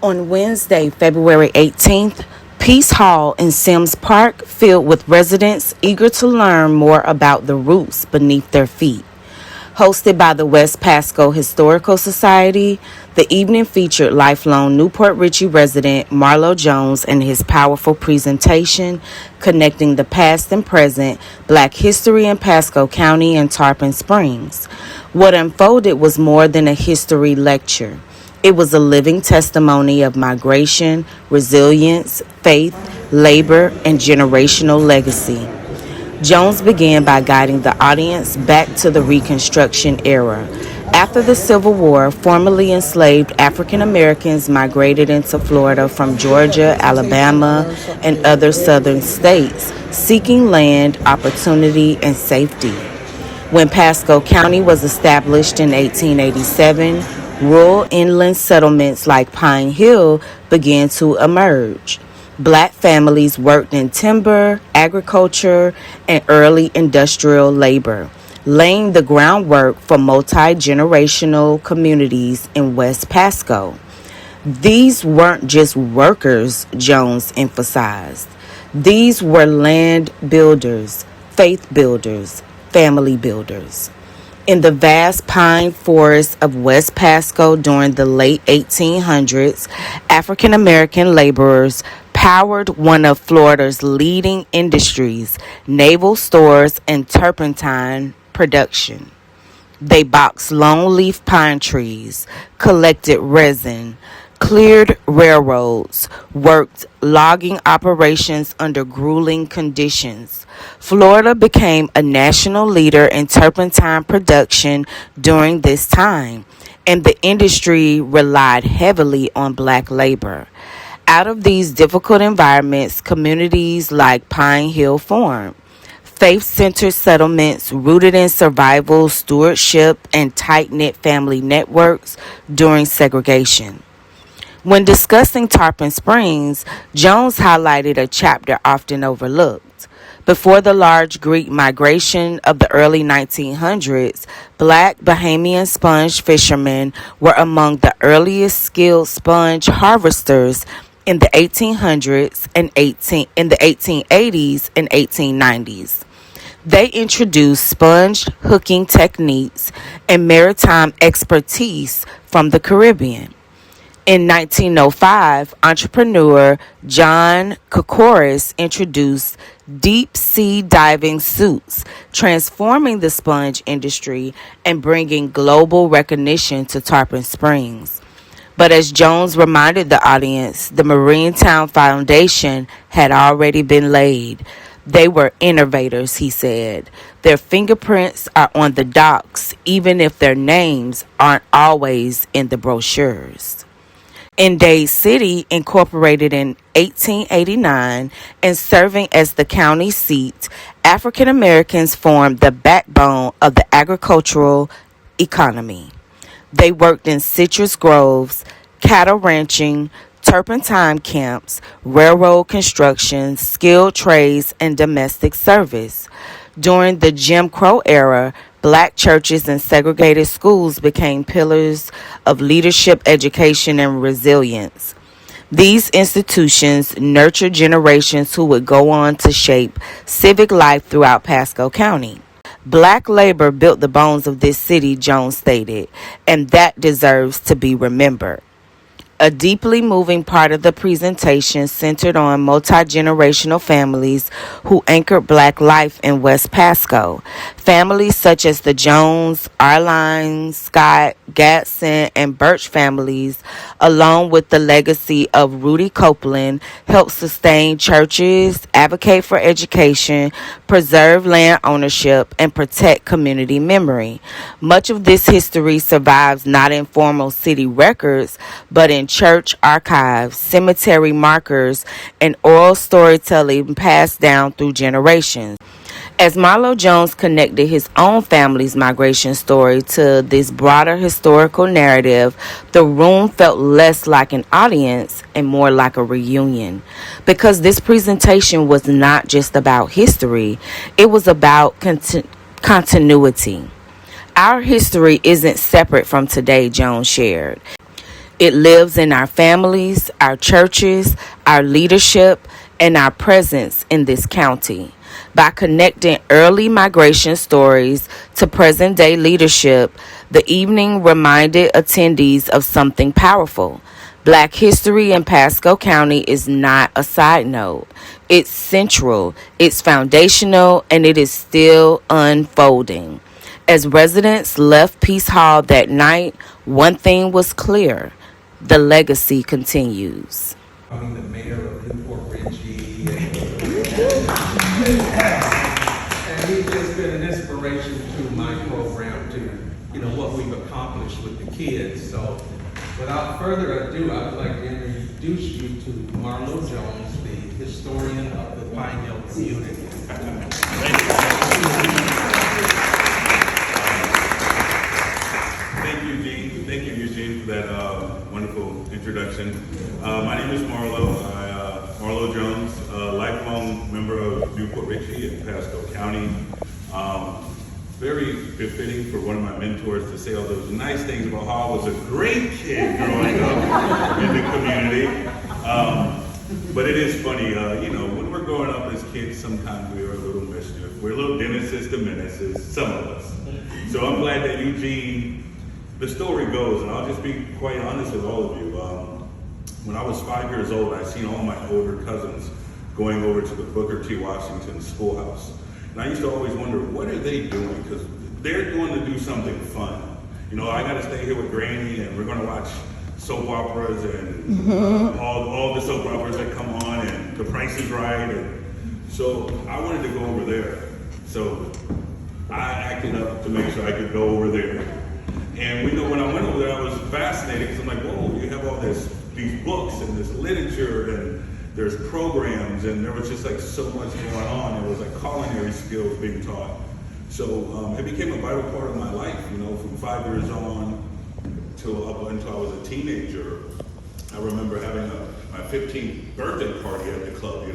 On Wednesday, February 18th, Peace Hall in Sims Park filled with residents eager to learn more about the roots beneath their feet. Hosted by the West Pasco Historical Society, the evening featured lifelong Port Richey resident Marlowe Jones and his powerful presentation connecting the past and present Black history in Pasco County and Tarpon Springs. What unfolded was more than a history lecture. It was a living testimony of migration, resilience, faith, labor, and generational legacy. Jones began by guiding the audience back to the Reconstruction era. After the Civil War, formerly enslaved African Americans migrated into Florida from Georgia, Alabama, and other southern states, seeking land, opportunity, and safety. When Pasco County was established in 1887, rural inland settlements like Pine Hill began to emerge. Black families worked in timber, agriculture, and early industrial labor, laying the groundwork for multi-generational communities in West Pasco. These weren't just workers, Jones emphasized. These were land builders, faith builders, family builders. In the vast pine forests of West Pasco during the late 1800s, African American laborers powered one of Florida's leading industries, naval stores and turpentine production. They boxed longleaf pine trees, collected resin, cleared railroads, worked logging operations under grueling conditions. Florida became a national leader in turpentine production during this time, and the industry relied heavily on Black labor. Out of these difficult environments, communities like Pine Hill formed. Faith-centered settlements rooted in survival, stewardship, and tight-knit family networks during segregation. When discussing Tarpon Springs, Jones highlighted a chapter often overlooked. Before the large Greek migration of the early 1900s, Black Bahamian sponge fishermen were among the earliest skilled sponge harvesters in the 1800s and in the 1880s and 1890s. They introduced sponge hooking techniques and maritime expertise from the Caribbean. In 1905, entrepreneur John Kokoris introduced deep-sea diving suits, transforming the sponge industry and bringing global recognition to Tarpon Springs. But as Jones reminded the audience, the Marinetown Foundation had already been laid. They were innovators, he said. Their fingerprints are on the docks, even if their names aren't always in the brochures. In Dade City, incorporated in 1889 and serving as the county seat, African Americans formed the backbone of the agricultural economy. They worked in citrus groves, cattle ranching, turpentine camps, railroad construction, skilled trades, and domestic service. During the Jim Crow era, Black churches and segregated schools became pillars of leadership, education, and resilience. These institutions nurtured generations who would go on to shape civic life throughout Pasco County. Black labor built the bones of this city, Jones stated, and that deserves to be remembered. A deeply moving part of the presentation centered on multi-generational families who anchored Black life in West Pasco. Families such as the Jones, Arline, Scott, Gadson, and Burch families, along with the legacy of Ruby Copeland, helped sustain churches, advocate for education, preserve land ownership, and protect community memory. Much of this history survives not in formal city records, but in church archives, cemetery markers, and oral storytelling passed down through generations. As Marlowe Jones connected his own family's migration story to this broader historical narrative, the room felt less like an audience and more like a reunion. Because this presentation was not just about history, it was about continuity. Our history isn't separate from today, Jones shared. It lives in our families, our churches, our leadership, and our presence in this county. By connecting early migration stories to present day leadership, the evening reminded attendees of something powerful. Black history in Pasco County is not a side note. It's central, it's foundational, and it is still unfolding. As residents left Peace Hall that night, one thing was clear: the legacy continues. I'm the mayor of Port Richey, and he's just been an inspiration to my program, to what we've accomplished with the kids. So, without further ado, I would like to introduce you to Marlowe Jones, the historian of the Pine Hill community. Thank you, Eugene, for that wonderful introduction. My name is Marlowe. Marlowe Jones, lifelong member of Port Richey in Pasco County. Very befitting for one of my mentors to say all those nice things about how I was a great kid growing up in the community. But it is funny, when we're growing up as kids, sometimes we are a little mischief. We're little Dennis's to menaces, some of us. So I'm glad that Eugene, the story goes, and I'll just be quite honest with all of you. When I was 5 years old, I seen all my older cousins going over to the Booker T. Washington schoolhouse. And I used to always wonder, what are they doing? Because they're going to do something fun. I got to stay here with Granny, and we're going to watch soap operas and all the soap operas that come on, and The Price is Right. And so I wanted to go over there. So I acted up to make sure I could go over there. And when I went over there, I was fascinated because I'm like, whoa, you have all these books and this literature, and there's programs, and there was just like so much going on. It was like culinary skills being taught. So it became a vital part of my life, from 5 years on up until I was a teenager. I remember having my 15th birthday party at the club,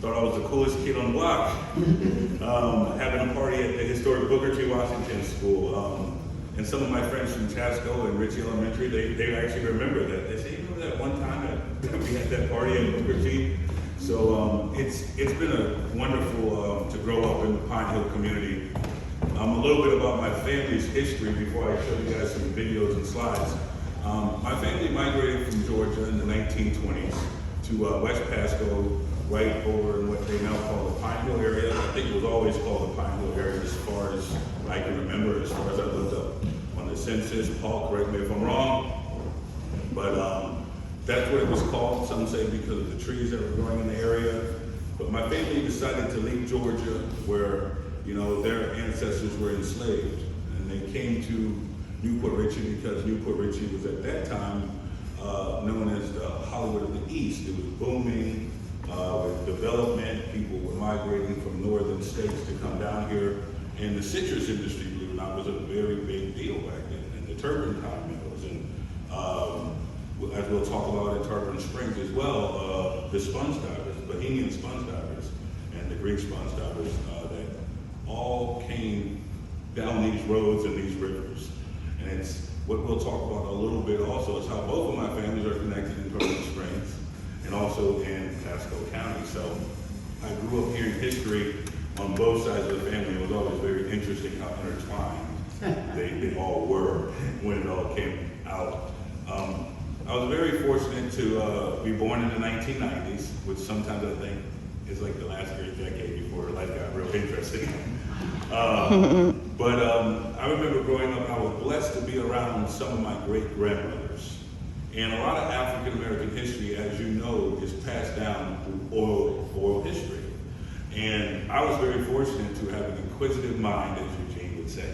Thought I was the coolest kid on the block. Having a party at the historic Booker T. Washington School. And some of my friends from Pasco and Richey Elementary, they actually remember that. They say, you remember that one time that we had that party at Booker T? So it's been a wonderful to grow up in the Pine Hill community. A little bit about my family's history before I show you guys some videos and slides. My family migrated from Georgia in the 1920s to West Pasco, right over in what they now call the Pine Hill area. I think it was always called the Pine Hill area as far as I can remember, as far as I looked up on the census. Paul, correct me if I'm wrong, but that's what it was called. Some say because of the trees that were growing in the area. But my family decided to leave Georgia, where their ancestors were enslaved, and they came to Port Richey because Port Richey was at that time known as the Hollywood of the East. It was booming with development. People were migrating from northern states to come down here. And the citrus industry, believe it or not, was a very big deal back then. And the turpentine mills, and as we'll talk about at Tarpon Springs as well, the sponge divers, Bahamian sponge divers, and the Greek sponge divers that all came down these roads and these rivers. And it's what we'll talk about a little bit also is how both of my families are connected in Tarpon Springs and also in Pasco County. So I grew up hearing history on both sides of the family. It was always very interesting how intertwined they all were when it all came out. I was very fortunate to be born in the 1990s, which sometimes I think is like the last great decade before life got real interesting. But I remember growing up, I was blessed to be around some of my great-grandmothers. And a lot of African American history, as you know, is passed down through oral history. And I was very fortunate to have an inquisitive mind, as Eugene would say.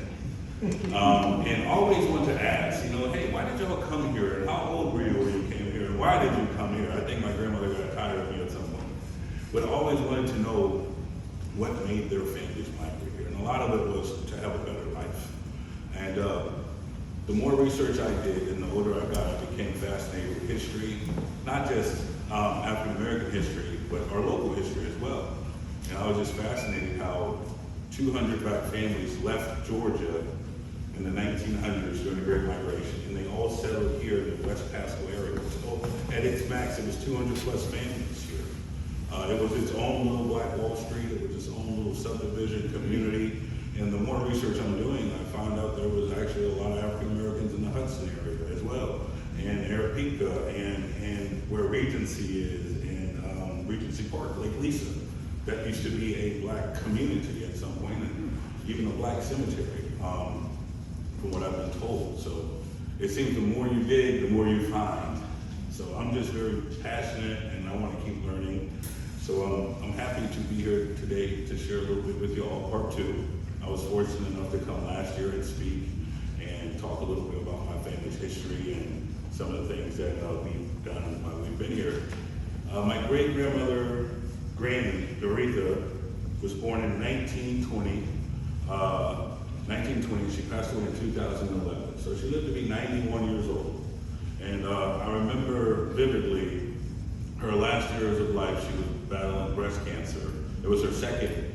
And always wanted to ask, hey, why did y'all come here? And how old were you when you came here? And why did you come here? I think my grandmother got tired of me at some point. But I always wanted to know what made their families migrate here. And a lot of it was to have a better life. And the more research I did and the older I got, I became fascinated with history, not just African American history, but our local history as well. And I was just fascinated how 200 Black families left Georgia in the 1900s during the Great Migration, and they all settled here in the West Pasco area. So at its max, it was 200 plus families here. It was its own little Black Wall Street. It was its own little subdivision community. And the more research I'm doing, I found out there was actually a lot of African Americans in the Hudson area as well, and Aripeka, and where Regency is, and Regency Park, Lake Lisa. That used to be a Black community at some point, and even a Black cemetery, from what I've been told. So it seems the more you dig, the more you find. So I'm just very passionate, and I want to keep learning. So I'm happy to be here today to share a little bit with you all, part two. I was fortunate enough to come last year and speak and talk a little bit about my family's history and some of the things that we've done while we've been here. My great-grandmother, Granny Doretha, was born in 1920. 1920, she passed away in 2011. So she lived to be 91 years old. And I remember vividly her last years of life, she was battling breast cancer. It was her second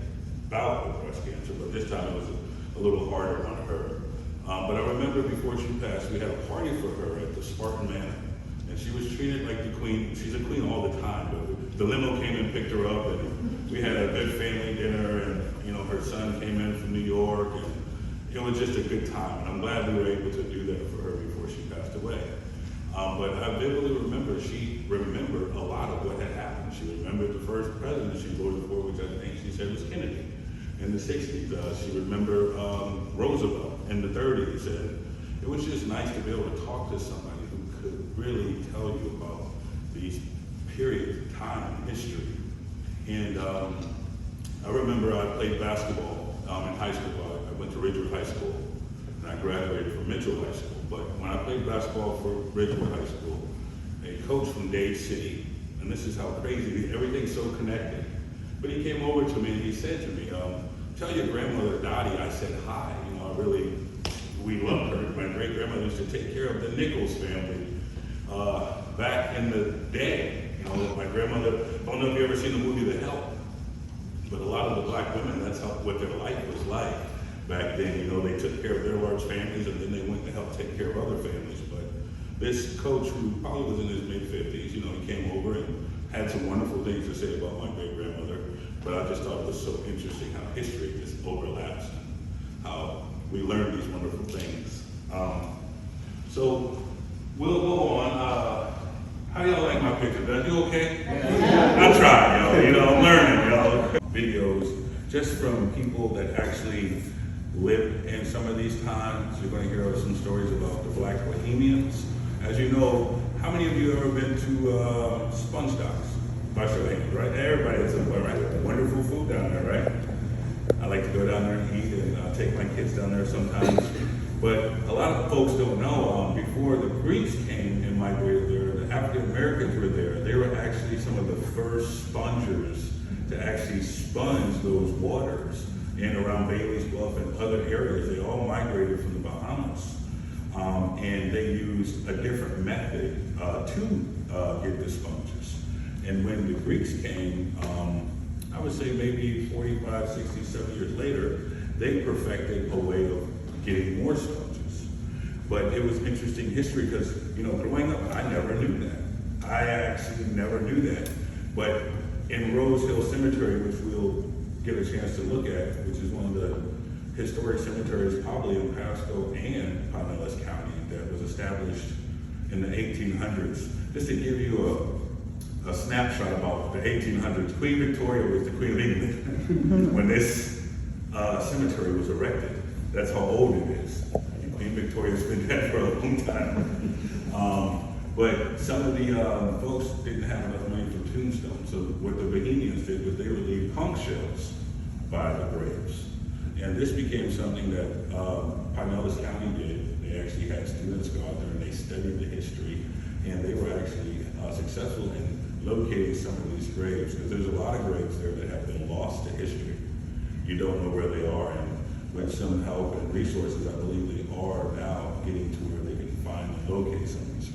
bout with breast cancer, but this time it was a little harder on her. But I remember before she passed, we had a party for her at the Spartan Manor. And she was treated like the queen. She's a queen all the time, but the limo came and picked her up, and we had a good family dinner, and her son came in from New York, and it was just a good time. And I'm glad we were able to do that for her before she passed away. But I vividly remember, she remembered a lot of what had happened. She remembered the first president she voted for, which I think she said was Kennedy in the 60s. She remembered Roosevelt in the 30s. And it was just nice to be able to talk to somebody who could really tell you about these periods of time in history. And I remember I played basketball in high school. I went to Ridgewood High School, and I graduated from Mitchell High School. But when I played basketball for Ridgewood High School, a coach from Dade City, and this is how crazy, everything's so connected. But he came over to me and he said to me, tell your grandmother Dottie I said hi. We loved her. My great grandmother used to take care of the Nichols family back in the day. My grandmother, I don't know if you ever seen the movie The Help, but a lot of the Black women, that's what their life was like back then. They took care of their large families, and then they went to help take care of other families. But this coach, who probably was in his mid-50s, he came over and had some wonderful things to say about my great-grandmother. But I just thought it was so interesting how history just overlaps and how we learn these wonderful things. So we'll go on. How do y'all like my picture? Did I do okay? Yeah. I tried, I'm learning, Videos just from people that actually lived in some of these times. You're going to hear some stories about the Black Bahamians. As you know, how many of you have ever been to Sponge Docks? By show of hands, right? Everybody has some, right? Wonderful food down there, right? I like to go down there and eat, and take my kids down there sometimes. But a lot of folks don't know, before the Greeks came and migrated there, the African Americans were there. They were actually some of the first spongers to actually sponge those waters in around Bailey's Bluff and other areas. They all migrated from the Bahamas. And they used a different method to get the sponges. And when the Greeks came, I would say maybe 45, 60, 70 years later, they perfected a way of getting more sponges. But it was interesting history because, growing up, I never knew that. I actually never knew that. But in Rose Hill Cemetery, which we'll get a chance to look at, which is one of the historic cemeteries probably in Pasco and Pinellas County that was established in the 1800s. Just to give you a snapshot about the 1800s, Queen Victoria was the Queen of England when this cemetery was erected. That's how old it is. Queen Victoria's been dead for a long time. But some of the folks didn't have enough money for tombstones, so what the Bahamians did was they would leave conch shells by the graves. And this became something that Pinellas County did. They actually had students go out there and they studied the history, and they were actually successful in locating some of these graves, because there's a lot of graves there that have been lost to history. You don't know where they are, and with some help and resources, I believe they are now getting to where they can find and locate some of these